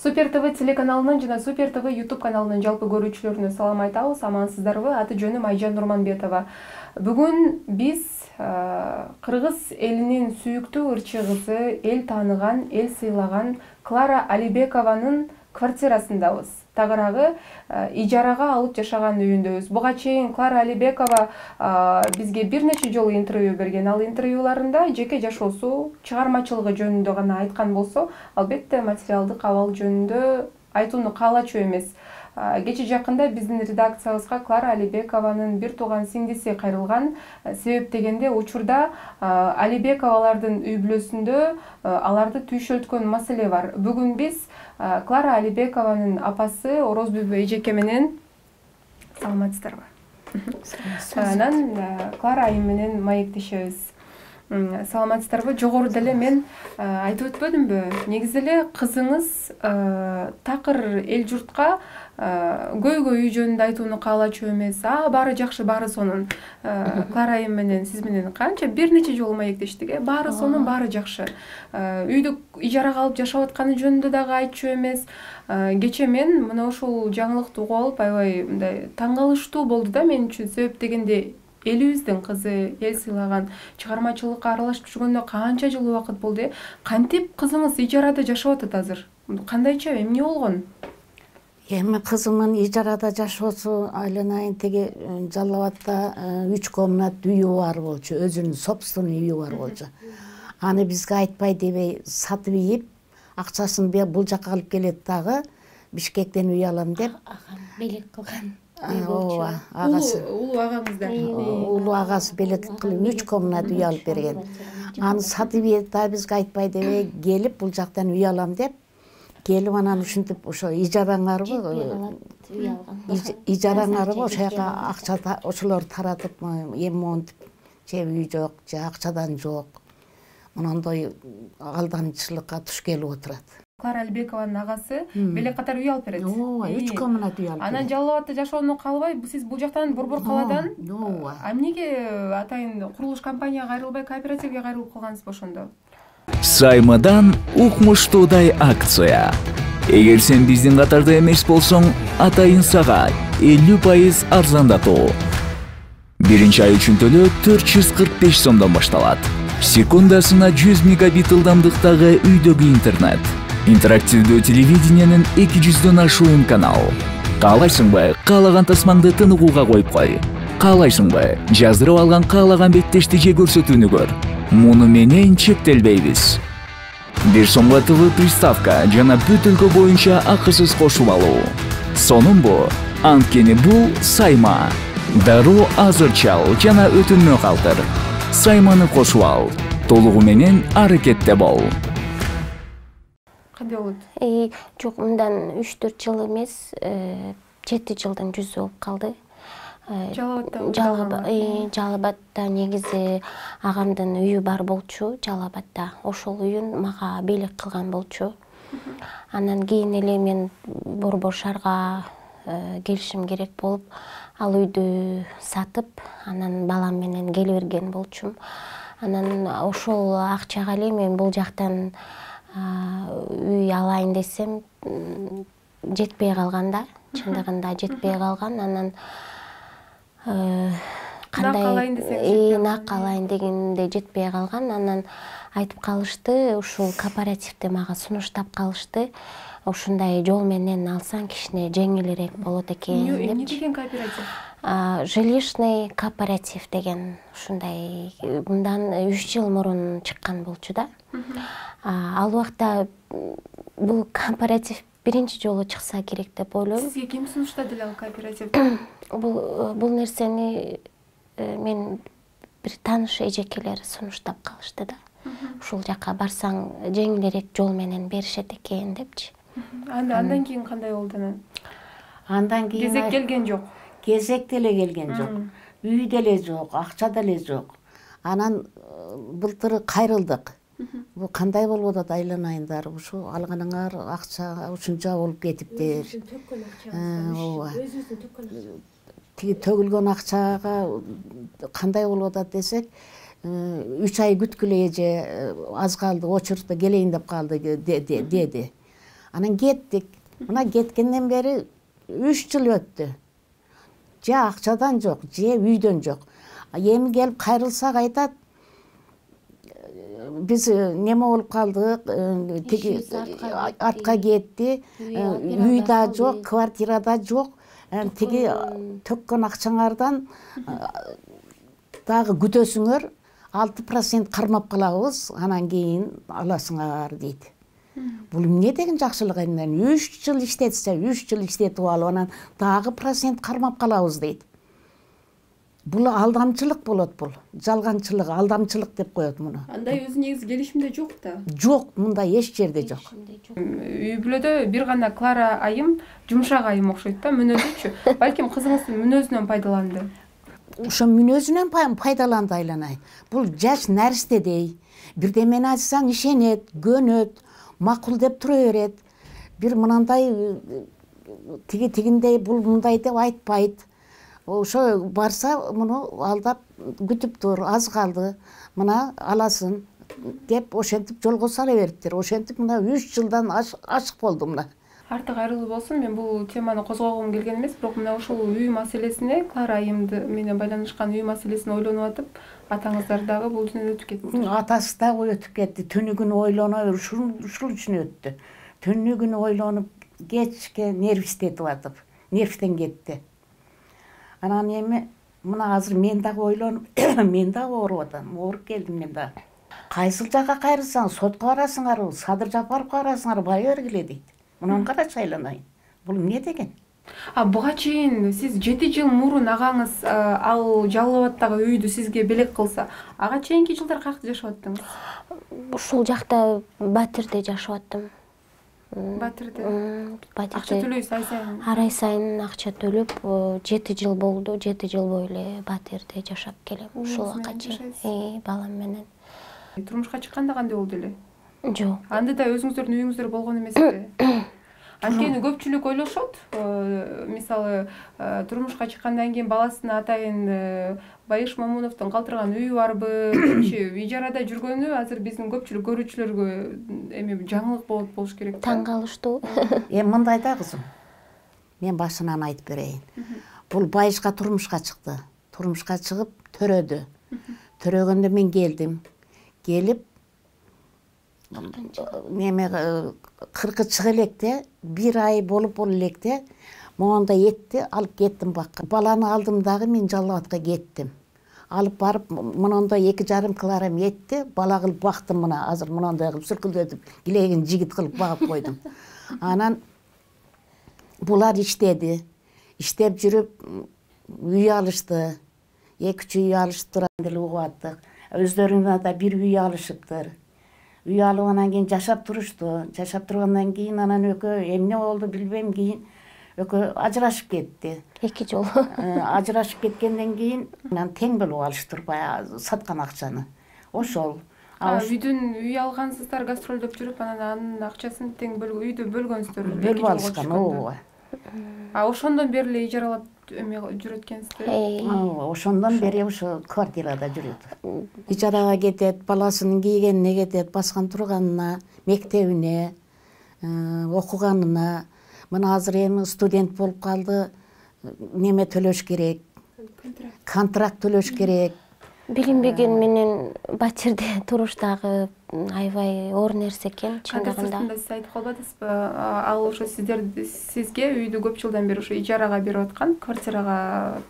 Супер ТВ телеканалынын жана Супер ТВ YouTube каналынын жалпы көрүүчүлөрүнө салам айтабыз. Амансыздарбы? Аты жөнүм Айжан Нурманбетова. Бүгүн биз Кыргыз элинин сүйүктүү ырчы кызы, эл тааныган, эл сыйлаган Клара Алибекованын квартирасындабыз. Тагыраагы ижарага алып жашаган үйүндөбүз. Буга чейин Клара Алибекова бизге бир нече жолу интервью берген. Ал интервьюларында жеке жашоосу, чыгармачылыгы жөнүндө гана айткан болсо, албетте материалдык абал жөнүндө айтууну каалачу эмес. Кече жакында биздин редакциябызга Клара Алибекованын бир тууган сиңдиси кайрылган. Себеп дегенде учурда Алибековалардын үй бүлөсүндө аларды түйшөлткөн маселе бар. Бүгүн биз Клара Алибекованын апасы Орозбүбү эжеке менен саламатсыздарбы? Анан Клара айым менен маектешебиз. Саламатсыздарбы? Жогоруда эле мен айтып өтпөдүмбү? Негизи эле кызыңыз такыр эл журтка көйгөй үй жөнүндө айтууну каалачу эмес. Баары жакшы, баары сонун. Клара айым менен сиз менен канча бир нече жолу маектештик, баары сонун, баары жакшы. Үйдү ижарага алып жашап атканы жөнүндө дагы айтчу эмес. Кече мен мына ушул жаңылыкты угуп алып аябай мындай таң калыштуу болду да мен үчүн. Себеп дегенде элибиздин кызы, эл сыйлаган, чыгармачылыкка аралашып жүргөнүнө канча жыл убакыт болду. Кантип кызыңыз ижарада жашап атат азыр? Кандайча, эмне болгон? Эми кызымдын ижарада жашоосу айланайын теги Жалал Абадта 3 комнат үйү бар болчу, өзүнүн собственный үйү бар болчу. Аны бизге айтпай дебей сатып ийип, акчасын бул жакка алып келет дагы Бишкектен үй алам деп. Белек кылган. Ооба, агасы. Улуу агаңыздар. Улуу агасы белек кылып 3 комнат үй алып берген. Аны сатып ийип да бизге айтпай дебей келип бул жактан үй алам деп келип анан ушинтип ошо ижараңарбы, ошол жака акча ошолор таратып эми монтип же үй жок, же акчадан жок. Мындай алданычылыкка туш келип отурат. Клара Алибекованын агасы белек катар үй алып берет. Ооба, 3 комнат үй алып берет. Анан Жалал Абадта жашоону каалабай, сиз бул жактан Борбор калаадан ооба. Эмнеге атайын курулуш компанияга кайрылбай, кооперативге кайрылып калгансызбы ошондо? Саймадан укмуштуудай акция. Эгер сен биздин катарда эмес болсоң, атайын сага 50% арзандатуу. Биринчи ай үчүн төлөө 445 сомдон башталат. Секундасына 100 мегабит ылдамдыктагы үйдөгү интернет. Интерактивдүү телевидениянын 200дөн ашуун канал. Каалайсыңбы, каалаган тасмаңды тыныгууга коюп кой. Каалайсыңбы, жаздырып алган каалаган беттешти же көрсөтүүнү көр. Муну менен чектелбейбиз. 1 сомго ТВ приставка жана бүт өлкө боюнча акысыз кошуп алуу. Сонунбу? Анткени бул Сайма. Дароо азыр чал жана өтүнмө калтыр. Сайманы кошуп ал. Толугу менен аракетте бол. Кандай болот? Жок, мындан 3-4 жыл эмес, 7 жылдын жүзү болуп калды. Жалал Абадта негизи агамдын үйү бар болчу, Жалал Абадта. Ошол үйүн мага белек кылган болчу. Анан кийин эле мен Борбор шаарга келишим керек болуп, ал үйдү сатып, анан балам менен келе берген болчумун. Анан ошол акчага эле мен бул жактан үй алайын десем, жетпей калган да, чындыгында жетпей калган. Анан кандай нак алайын дегенде жетпей калган. Анан айтып калышты, ушул кооперативди мага сунуштап калышты. Ушундай жол менен алсаң кичине жеңилирээк болот экен деп. Эмне деген кооператив? Жилищный кооператив деген ушундай мындан 3 жыл мурун чыккан болчу да. Ал убакта бул кооператив биринчи жолу чыкса керек деп ойлойм. Сизге ким сунуштады ал кооперативди? Бул нерсени мен бир тааныш эжекелер сунуштап калышты да. Ушул жака барсаң жеңилирээк жол менен беришет экен депчи. Андан кийин кандай болду анан? Андан кийин кезек келген жок. Кезек деле келген жок. Үй деле жок, акча деле жок. Анан былтыр кайрылдык. Бул кандай болуп атат айланайындар? Ушу алганыңар акча ушунча болуп кетиптир. Ооба. Тиги төгүлгөн акчага кандай болуп атат десек, 3 ай күткүлө эже аз калды, очуртта келейин деп калды деди. Анан кеттик. Мына кеткенден бери 3 жыл өттү. Же акчадан жок, же үйдөн жок. Эми келип кайрылсак айтат, биз неме болуп калдык, тиги артка кетти, үй да жок, квартира да жок. Тиги төккөн акчаңардан дагы күтөсүңөр, 6% кармап калабыз, анан кийин аласыңар дейт. Бул эмне деген жакшылык энден? 3 жыл иштетсе, 3 жыл иштетип алып, анан дагы процент кармап калабыз дейт. Бул алдамчылык болот бул. Жалганчылык, алдамчылык деп коет муну. Андай өзү негизи келишимде жок да. Жок, мында эч жерде жок. Үй бүлөдө бир гана Клара айым, жумшак айым окшойт да, мүнөзүчү. Балким кызыңыздын мүнөзүнөн пайдаланды. Ошо мүнөзүнөн пайдаланды айланай. Бул жаш нәрестедей. Бирдемени айтсаң ишенет, көнөт, макул деп тура берет. Бир мынандай тигиндей, бул мындай деп айтпайт. Ошо барса муну алдап күтүп тур, аз калды, мына аласын деп ошентип жолго сала бериптир. Ошентип мына 3 жылдан ашык болду мына. Артык айрылуу болсун, мен бул теманы козгогум келген эмес, бирок мына ушул үй маселесине, Клара айымды менен байланышкан үй маселесин ойлонуп атып, атаңыздар дагы бул үчүн өтүп кетти. Атасы дагы өтүп кетти. Түнү күнү ойлоно, ушул үчүн өттү. Түнү күнү ойлонуп, кечке нервистетип атып, нервтен кетти. Анан эми мына азыр мен дагы ойлонуп, мен дагы ооруп атам, ооруп келдим мен дагы. Кайсыл жакка кайрылсаң, сотко барасыңарбы, Садыр Жапаровго барасыңар, бай бергиле дейт. Мунун карачы айланайын. Бул эмне деген? Буга чейин сиз 7 жыл мурун агаңыз ал Жалал Абадтагы үйдү сизге белек кылса, ага чейинки жылдар каякта жашап аттыңыз? Ушул жакта Батирде жашап аттым. Батирде. Акча төлөйсүз ай сайын? Ай сайын акча төлөп 7 жыл болду. 7 жыл бою эле Батирде жашап келем. Ушул убакка чейин балам менен. Турмушка чыкканда кандай болду эле? Жок. Анда да өзүңүздөрдүн үйүңүздөр болгон эмеспи? Анткени көпчүлүк ойлошот, мисалы турмушка чыккандан кийин баласына атайын Байыш Момуновдун калтырган үйү барбы, ижарада жүргөнү азыр биздин көпчүлүк көрүүчүлөргө эми жаңылык болуш керек. Таң калыштуу. Мындай да кызым. Мен башынан айтып берейин. Бул Байышка турмушка чыкты. Турмушка чыгып төрөдү. Төрөгөндө мен келдим. Келип неме 40 чыга электе, 1 ай болуп электе, моунда этти алып кеттим бакка. Баланы алдым дагы мен Жалал Абадка кеттим. Алып барып, мынонда 2,5 килограмм этти, бала кылып бактым мына, азыр мынондай кылып сүркүлдөтүп, килеген жигит кылып багып койдум. Анан булар иштеди. Иштеп жүрүп үй алышты. 2-3 үй алышыптыр, деле угуп аттык. Өздөрүнө да бир үй алышыптыр. Үй алып анан кийин жашап турушту. Жашап тургандан кийин анан экөө эмне болду билбейм, кийин экөө ажырашып кетти. 2 жол. Ажырашып кеткенден кийин анан тең бөлүп алыштыр, баягы саткан акчаны. Ошол. Үйдүн үй алгансыздар, гастролдоп жүрүп, анан акчасын тең үйдү бөлгөнсүздөр. Бөлүп алышкан, ооба. Ошондон бери эле ижаралап жүрөт экенсиздер. Ошондон бери ошо квартирада жүрөт. Ижарага кетет, баласынын кийгенине кетет, баскан турганына, мектебине, окуганына. Мына азыр эми студент болуп калды, неме төлөш керек, контракт төлөш керек. Билинбеген менен Батирде туруш дагы аябай оор нерсе экен, чындыгында. Сиз айтып калбадыңызбы? Ал ошо сизге үйдү көп жылдан бери ошо ижарага берип аткан, квартирага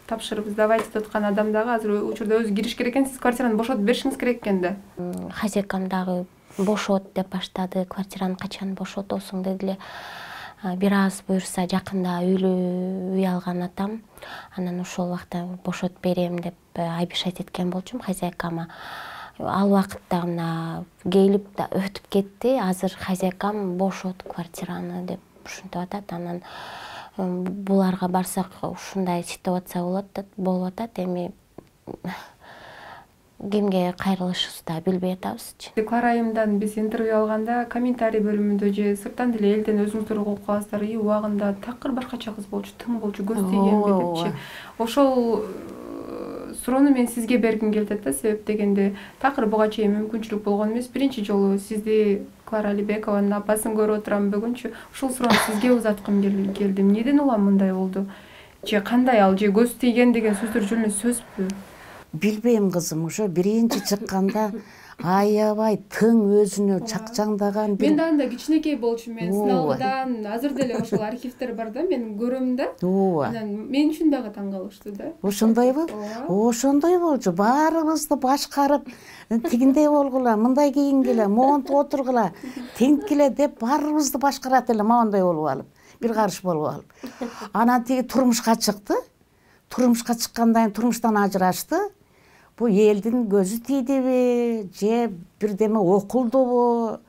тапшырып сдавать этип аткан адам дагы азыр учурда өзү кириш керек экен, сиз квартираны бошотуп беришиңиз керек экен да. Хозяйкам дагы бошот деп баштады, квартираны качан бошотосуң дедиле. Бир аз буюрса жакында үй алган атам. Анан ошол убакта бошот берем деп айбишать эткен болчумун хозяйкама. Ал убакытта мына келип да өтүп кетти. Азыр хозяйкам бошот квартираны деп ушинтип атат. Анан буларга барсак ушундай ситуация болуп атат. Эми кимге кайрылышыбызды да билбей атабызчы. Клара айымдан биз интервью алганда комментарий бөлүмүндө же сырттан деле элден өзүңүздөр угуп каласыздар. Убагында такыр башкача кыз болчу, тың болчу, көз тийгенби депчи. Ошол суроону мен сизге бергим келип атат да, себеп дегенде такыр буга чейин мүмкүнчүлүк болгон эмес. Биринчи жолу сизди Клара Алибекованын апасын көрүп отурам бүгүнчү. Ушул суроону сизге узаткым келди. Эмнеден улам мындай болду? Же кандай ал, же көз тийген деген сөздөр жөн эле сөзбү? Билбейм кызым, ошо биринчи чыкканда аябай тың өзүнө чакчаңдаган Мен да анда кичинекей болчу, мен сыналгыдан азыр деле ошол архивтер бар да, мен көрөм да. Анан мен үчүн дагы таң калыштуу да. Ошондойбу? Ошондой болчу. Баарыбызды башкарып, тигиндей болгула, мындай кийингиле, монтип отургула, тинткиле деп баарыбызды башкарат эле, моундай болуп алып, бир карыш болуп алып. Анан тиги турмушка чыкты. Турмушка чыккандан кийин турмуштан ажырашты. Бу элдин көзү тийдиби, же бирдеме окулдубу?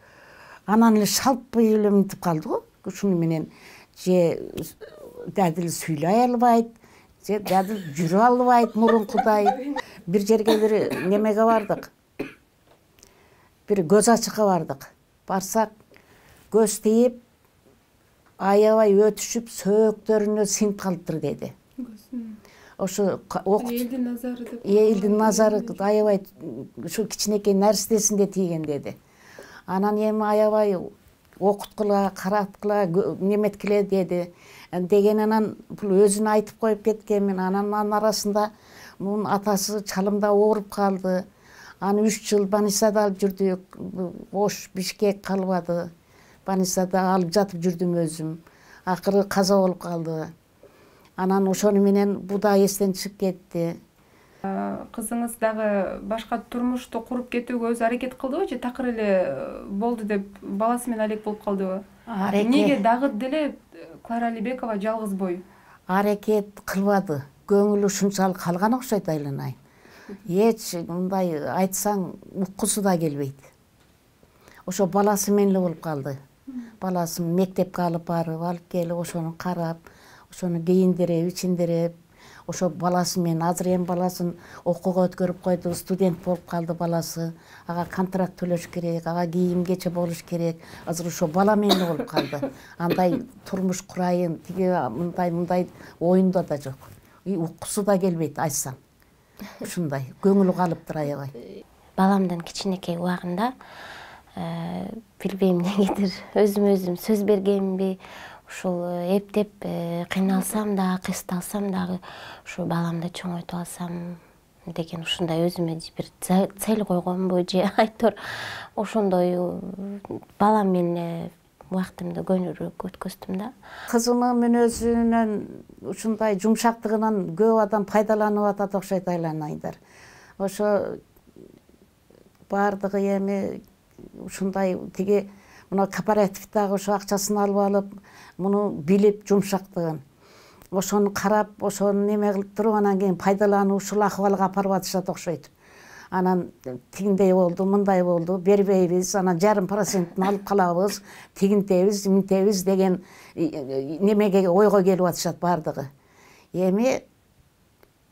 Анан эле шалп эле мынтип калды го. Ушуну менен же дадыл сүйлөй албайт, же дадыл жүрө албайт мурункудай. Бир жерге бир немеге бардык. Бир көз ачыкка бардык. Барсак, көз тийип, аябай өтүшүп, сөөктөрүнө сиңип калыптыр деди. Ошо элдин назары деп. Элдин назары аябай ушу кичинекей нерсесинде тийген деди. Анан эми аябай окуткула, караткыла, неметкиле деди. Деген анан бул өзүнө айтып коюп кеткенмин. Анан арасында мунун атасы чалымда ооруп калды. Аны 3 жыл больницада алып жүрдүк. Ош, Бишкек калбады. Больницада алып жатып жүрдүм өзүм. Акыры каза болуп калды. Анан ошону менен бу да эстен чыгып кетти. Кызыңыз дагы башка турмушту куруп кетүүгө өзү аракет кылдыбы же такыр эле болду деп баласы менен алек болуп калдыбы? Эмнеге дагы деле Клара Алибекова жалгыз бой? Аракет кылбады. Көңүлү ушунчалык калган окшойт айланайын. Эч мындай айтсаң уккусу да келбейт. Ошо баласы менен эле болуп калды. Баласын мектепке алып келип, ошону карап, ошону кийиндирип, ичиндирип, ошо баласы менен азыр эми баласын окууга өткөрүп койду, студент болуп калды баласы. Ага контракт төлөш керек, ага кийим кече болуш керек. Азыр ошо бала менен эле болуп калды. Андай турмуш курайын, тиги мындай оюнда да жок. Уккусу да келбейт айтсам. Ушундай көңүлү калыптыр аябай. Баламдын кичинекей убагында билбейм эмнегедир өзүм сөз бергенби, ушул эптеп кыйналсам да, кысталсам дагы ушу баламды чоңойтуп алсам деген ушундай өзүмө бир цель койгонбу же айтор ошондой балам менен убактымды көңүлүрөөк өткөздүм да. Кызымын мүнөзүнөн ушундай жумшактыгынан көп адам пайдаланып атат окшойт айланайдар. Ошо бардыгы эми ушундай тиги мына кооперативдагы ошо акчасын алып алып, муну билип жумшактыгын. Ошону карап, ошону неме кылып туруп, анан кийин пайдаланып ушул акыбалга апарып атышат окшойт. Анан тигиндей болду, мындай болду, бербейбиз, анан жарым процентин алып калабыз, тигинтебиз, минтебиз деген немеге ойго келип атышат бардыгы. Эми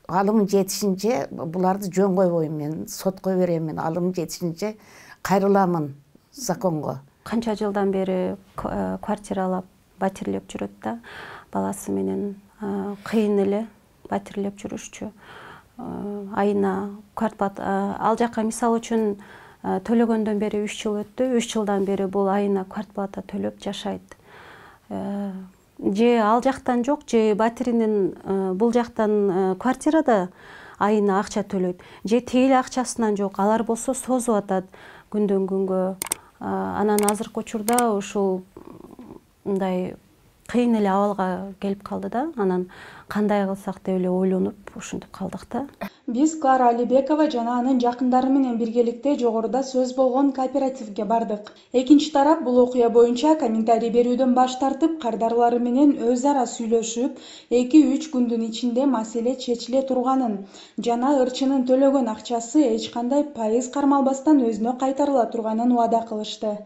алым жетишинче буларды жөн койбойм мен, сотко беремин, алым жетишинче кайрыламын законго. Канча жылдан бери квартиралап, батирлеп жүрөт да, баласы менен кыйын эле батирлеп жүрүшчү. Айына квартплата ал жака мисалы үчүн төлөгөндөн бери 3 жыл өттү. 3 жылдан бери бул айына квартплата төлөп жашайт. Же ал жактан жок, же батиринин бул жактан квартирада айына акча төлөйт. Же тегил акчасынан жок, алар болсо созуп атат күндөн күнгө. Анан азыркы учурда ушул мындай кыйын эле абалга келип калды да. Анан кандай кылсак деп эле ойлонуп ушинтип калдык да. Биз Клара Алибекова жана анын жакындары менен биргеликте жогоруда сөз болгон кооперативге бардык. Экинчи тарап бул окуя боюнча комментарий берүүдөн баш тартып, кардарлары менен өз ара сүйлөшүп, 2-3 күндүн ичинде маселе чечиле турганын жана ырчынын төлөгөн акчасы эч кандай пайыз кармалбастан өзүнө кайтарыла турганын убада кылышты.